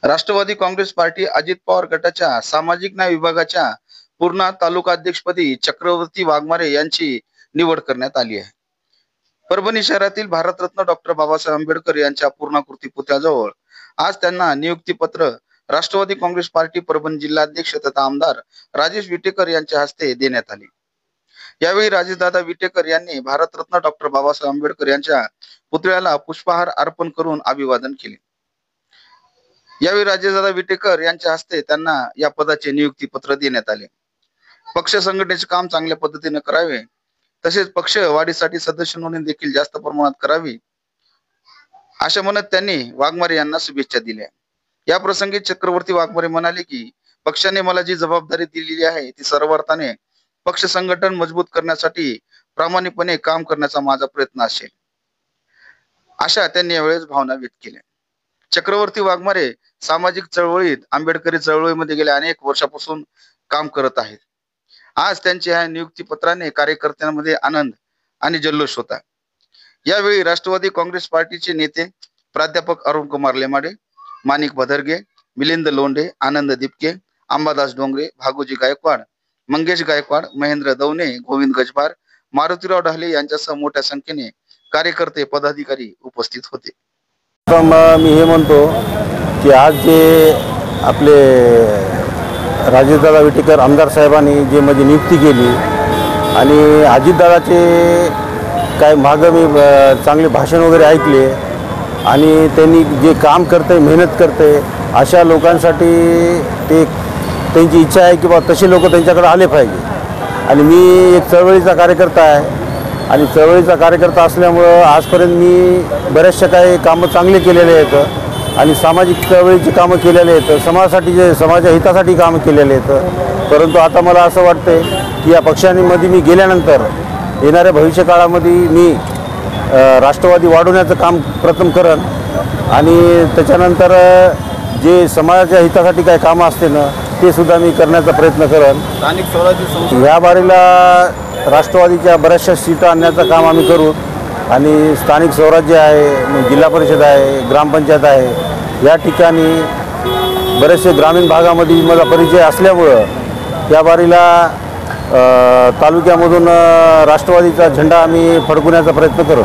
Rashtrawadi Congress party Ajit Pawar गटाच्या सामाजिक न्याय विभागाच्या पूर्णा तालुका अध्यक्षपदी चक्रवर्ती वाघमारे यांची निवड करण्यात आली आहे। परभणी शहरातील भारतरत्न डॉक्टर बाबासाहेब आंबेडकर यांच्या पूर्णाकृती पुतळ्याजवळ आज त्यांना नियुक्ती पत्र राष्ट्रवादी काँग्रेस पार्टी परभणी जिल्हा अध्यक्ष तथा आमदार राजेश विटेकर यांच्या हस्ते देण्यात आले। यावेळी राजेशदादा विटेकर यांनी भारतरत्न डॉक्टर बाबासाहेब आंबेडकर यांच्या पुतळ्याला पुष्पहार अर्पण करून अभिवादन केले। यावेळी राजेशदादा विटेकर यांच्या हस्ते त्यांना या पदाचे नियुक्ती पत्र देण्यात आले। पक्ष संघटनेचे काम चांगल्या पद्धतीने करावे, तसेच पक्ष वाढीसाठी सदस्य नोंदणी देखील जास्त प्रमाणात करावी असे म्हणत त्यांनी वाघमारे यांना शुभेच्छा दिल्या। या प्रसंगी चक्रवर्ती वाघमारे म्हणाले की पक्षाने मला जी जबाबदारी दिलेली आहे ती सर्व अर्थाने पक्ष संघटन मजबूत करण्यासाठी प्रामाणिकपणे काम करण्याचा माझा प्रयत्न असेल, अशा त्यांनी यावेळेस भावना व्यक्त केल्या। चक्रवर्ती वाघमारे सामाजिक चळवळीत आंबेडकरी चळवळीमध्ये गेल्या अनेक वर्षापासून काम करत आहेत। आज त्यांच्या ह्या नियुक्ती पत्राने कार्यकर्त्यांमध्ये आनंद आणि जल्लोष होता। यावेळी राष्ट्रवादी काँग्रेस पार्टीचे नेते प्राध्यापक अरुण कुमार लेमाडे, माणिक भदरगे, मिलिंद लोंढे, आनंद दिपके, अंबादास डोंगरे, भागोजी गायकवाड, मंगेश गायकवाड, महेंद्र दवणे, गोविंद गजबार, मारुतीराव ढाले यांच्यासह मोठ्या संख्येने कार्यकर्ते पदाधिकारी उपस्थित होते। मी हे म्हणतो की आज जे आपले राजेशदादा विटेकर आमदार साहेबांनी जे माझी नियुक्ती केली आणि अजितदादाचे काय मागं मी चांगले भाषण वगैरे ऐकले आणि त्यांनी जे काम करते मेहनत करते अशा लोकांसाठी ते त्यांची इच्छा आहे की बा तसे लोक त्यांच्याकडे आले पाहिजे। आणि मी एक चळवळीचा कार्यकर्ता आहे आणि चळवळीचा कार्यकर्ता असल्यामुळं आजपर्यंत मी बरेचसे काही कामं चांगले केलेले आहेत आणि सामाजिक चळवळीची कामं केलेले आहेत, समाजासाठी समाजाच्या हितासाठी कामं केलेले आहेत। परंतु आता मला असं वाटतंय की या पक्षांमध्ये मी गेल्यानंतर येणाऱ्या भविष्य काळामध्ये मी राष्ट्रवादी वाढवण्याचं काम प्रथम करेन आणि त्याच्यानंतर जे समाजाच्या हितासाठी काही कामं असते ना ते सुद्धा मी करण्याचा प्रयत्न करेन। स्थानिक स्वराज्य या बारीला राष्ट्रवादीच्या बऱ्याचशा सीटा आणण्याचं काम आम्ही करू आणि स्थानिक स्वराज्य आहे, जिल्हा परिषद आहे, ग्रामपंचायत आहे, या ठिकाणी बरेचसे ग्रामीण भागामध्ये माझा परिचय असल्यामुळं या बारीला तालुक्यामधून राष्ट्रवादीचा झेंडा आम्ही फडकवण्याचा प्रयत्न करू।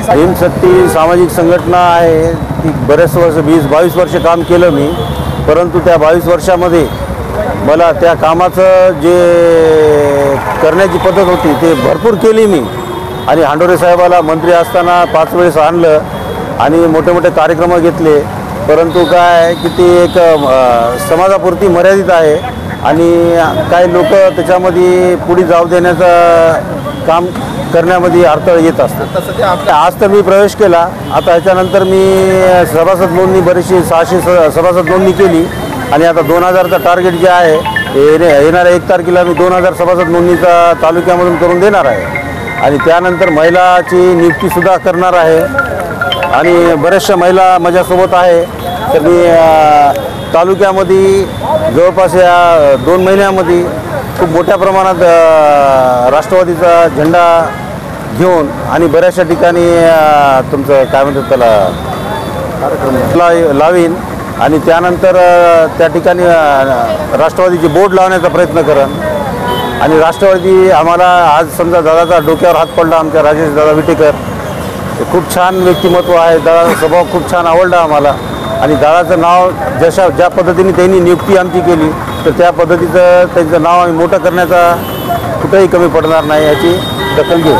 हिमशक्ती सामाजिक संघटना आहे ती बरेच वर्ष 20-22 वर्ष काम केलं मी, परंतु त्या 22 वर्षामध्ये मला त्या कामाचं जे करण्याची पद्धत होती ते भरपूर केली मी आणि हांडोरे साहेबाला मंत्री असताना 5 वेळेस आणलं आणि मोठे मोठे कार्यक्रम घेतले, परंतु काय की ते एक समाजापुरती मर्यादित आहे आणि काही लोक त्याच्यामध्ये पुढे जाऊ देण्याचं काम करण्यामध्ये अडथळे येत असतात। आज तर मी प्रवेश केला, आता ह्याच्यानंतर मी सभासद नोंदणी बरीचशी 600 सभासद नोंदणी केली आणि आता 2000चा टार्गेट जे आहे येणाऱ्या 1 तारखेला मी 2000 सभासद नोंदणीचा तालुक्यामधून करून देणार आहे आणि त्यानंतर महिलाची नियुक्तीसुद्धा करणार आहे आणि बऱ्याचशा महिला माझ्यासोबत आहे। तर मी तालुक्यामध्ये जवळपास या 2 महिन्यामध्ये खूप मोठ्या प्रमाणात राष्ट्रवादीचा झेंडा घेऊन आणि बऱ्याचशा ठिकाणी तुमचं काय म्हणतात त्याला कार्यक्रम लावीन आणि त्यानंतर त्या ठिकाणी राष्ट्रवादीचे बोर्ड लावण्याचा प्रयत्न करेन आणि राष्ट्रवादी आम्हाला आज समजा दादाचा डोक्यावर हात पडला, आमच्या राजेशदादा विटेकर खूप छान व्यक्तिमत्व आहे, दादाचा स्वभाव खूप छान आवडला आम्हाला आणि दादाचं नाव ज्या पद्धतीने त्यांनी नियुक्ती आमची केली तर त्या पद्धतीचं त्यांचं नाव आम्ही मोठं करण्याचा कुठेही कमी पडणार नाही याची दखल घेऊ।